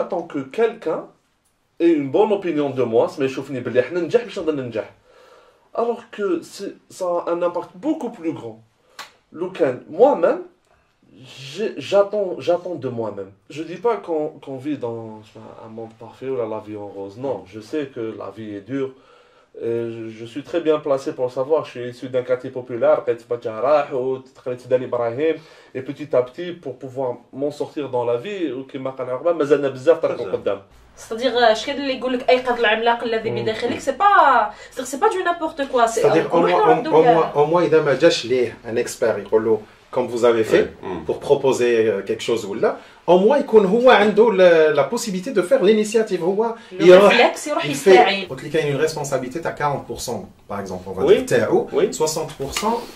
j'attends que quelqu'un ait une bonne opinion de moi, mais يشوفني بلي احنا ننجح باش نقدر ننجح. Alors que ça a un impact beaucoup plus grand. Lucan, moi-même, j'attends de moi-même. Je dis pas qu'on vit dans un monde parfait ou la vie en rose. Non, je sais que la vie est dure. Et je suis très bien placé pour le savoir. Je suis issu d'un quartier populaire, et petit à petit, pour pouvoir m'en sortir dans la vie, c'est-à-dire شكون اللي يقول لك ايقظ العملاق الذي بداخلك سي با دو نابورت كوا سي au moins اذا ما جاش ليه un expert يقول له comme vous avez fait pour proposer quelque chose ou là au moins يكون هو عنده la possibilité de faire l'initiative هو يروح يستعين قلت لك كاين une responsabilité تاع 40% par exemple on va dire تاعو 60%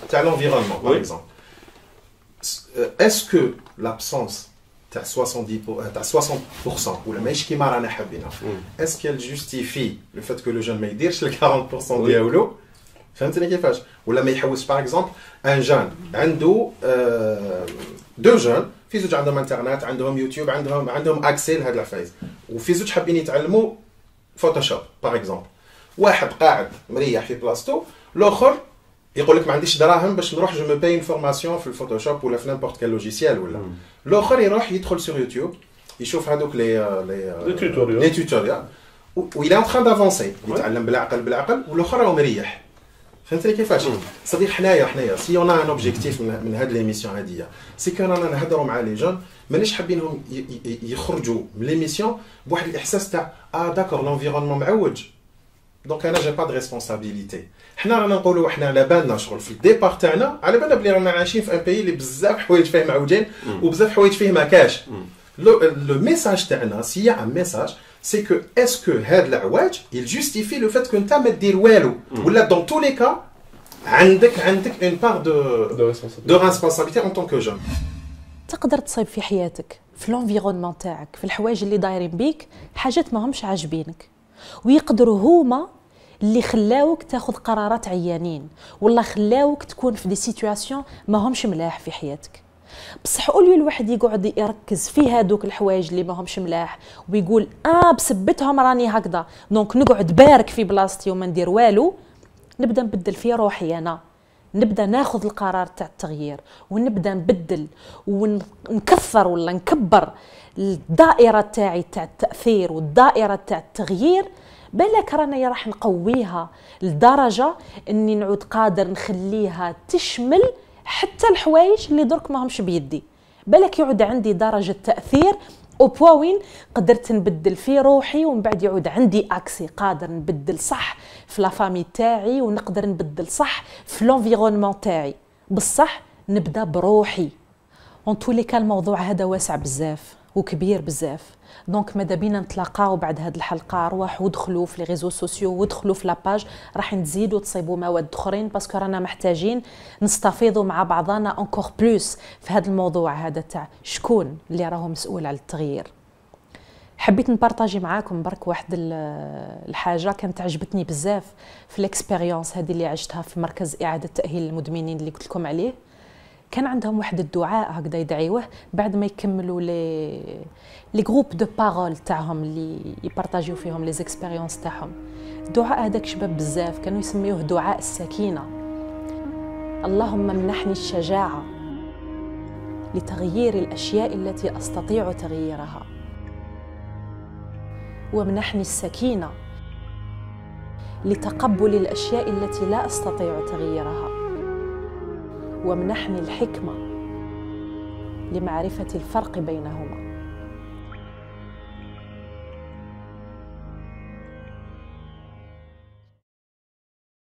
تاع l'environnement par exemple est-ce que l'absence تاع 60% ولا ماشي كيما رانا حابينها est-ce qu'elle justifie le fait que le jeune ما يديرش ال 40% ديالو فهمتني كيفاش ولا ما يحوس باغ اكزومبل ان جون عنده دو جون في زوج عندهم انترنت عندهم يوتيوب عندهم اكسي لهاد العفايس وفي زوج حابين يتعلموا فوتوشوب باغ اكزومبل واحد قاعد مريح في بلاصتو الاخر يقول لك ما عنديش دراهم باش نروح جو مو باي فورماسيون في الفوتوشوب ولا في نيمبورت كال لوجيسيال ولا الاخر يروح يدخل سور يوتيوب يشوف هذوك لي توتوريال ويلا ان تران دافونسي يتعلم بالعقل والاخر راهو مريح فهمتني كيفاش صديق حنايا سي اون ان اوبجيكتيف من هاد ليميسيون هاديه سي كان رانا نهضروا مع لي جون مانيش حابينهم يخرجوا من ليميسيون بواحد الاحساس تاع داكور لونفيرونمون معوج دونك انا جي با دو ريسبونسابيلتي حنا رانا نقولوا حنا على بالنا شغل في الديبار تاعنا على بالنا بلي رانا عايشين في ان بيي اللي بزاف حوايج فيه معوجين وبزاف حوايج فيه ما كاش لو ميساج تاعنا سي ان ميساج c'est que est-ce que هاد العواج il justifie le fait que انت ما دير والو ولا dans tous les cas عندك une part de responsabilité en tant que jeune. تقدر تصيب في حياتك في l'environnement تاعك في الحوايج اللي دايرين بيك حاجات ما همش عاجبينك ويقدروا هما اللي خلاوك تاخذ قرارات عيانين والله خلاوك تكون في دي سيتوياسيون ما همش ملاح في حياتك. بصح اوليو الواحد يقعد يركز في هادوك الحوايج اللي ما همش ملاح ويقول بسبتهم راني هكذا دونك نقعد بارك في بلاصتي وما ندير والو نبدا نبدل في روحي انا نبدا ناخذ القرار تاع التغيير ونبدا نبدل ونكثر ولا نكبر الدائره تاعي تاع التاثير والدائره تاع التغيير بالك راني راح نقويها لدرجه اني نعود قادر نخليها تشمل حتى الحوايج اللي درك ما همش بيدي بالك يعود عندي درجه تاثير او بوا وين قدرت نبدل في روحي ومن بعد يعود عندي اكسي قادر نبدل صح في لا فامي تاعي ونقدر نبدل صح في لونفيرونمون تاعي بصح نبدا بروحي اون تو لي كان الموضوع هذا واسع بزاف وكبير بزاف دونك ماذا بينا نتلاقاو بعد هذه الحلقه روحوا ودخلوا في لي ريزو سوسيو ودخلوا في لاباج راح نزيدوا تصيبوا مواد اخرين باسكو رانا محتاجين نستفيضوا مع بعضنا انكور بلوس في هذا الموضوع هذا تاع شكون اللي راهو مسؤول على التغيير. حبيت نبارطاجي معاكم برك واحد الحاجه كانت عجبتني بزاف في الاكسبيريونس هذه اللي عشتها في مركز اعاده تاهيل المدمنين اللي قلت لكم عليه. كان عندهم واحد الدعاء هكذا يدعيوه بعد ما يكملوا لي جروب دو بارول تاعهم اللي يبارطاجيو فيهم لي زيكسبيريونس تاعهم. الدعاء هذاك شباب بزاف كانوا يسميوه دعاء السكينه. اللهم منحني الشجاعه لتغيير الاشياء التي استطيع تغييرها ومنحني السكينه لتقبل الاشياء التي لا استطيع تغييرها ومنحني الحكمة لمعرفة الفرق بينهما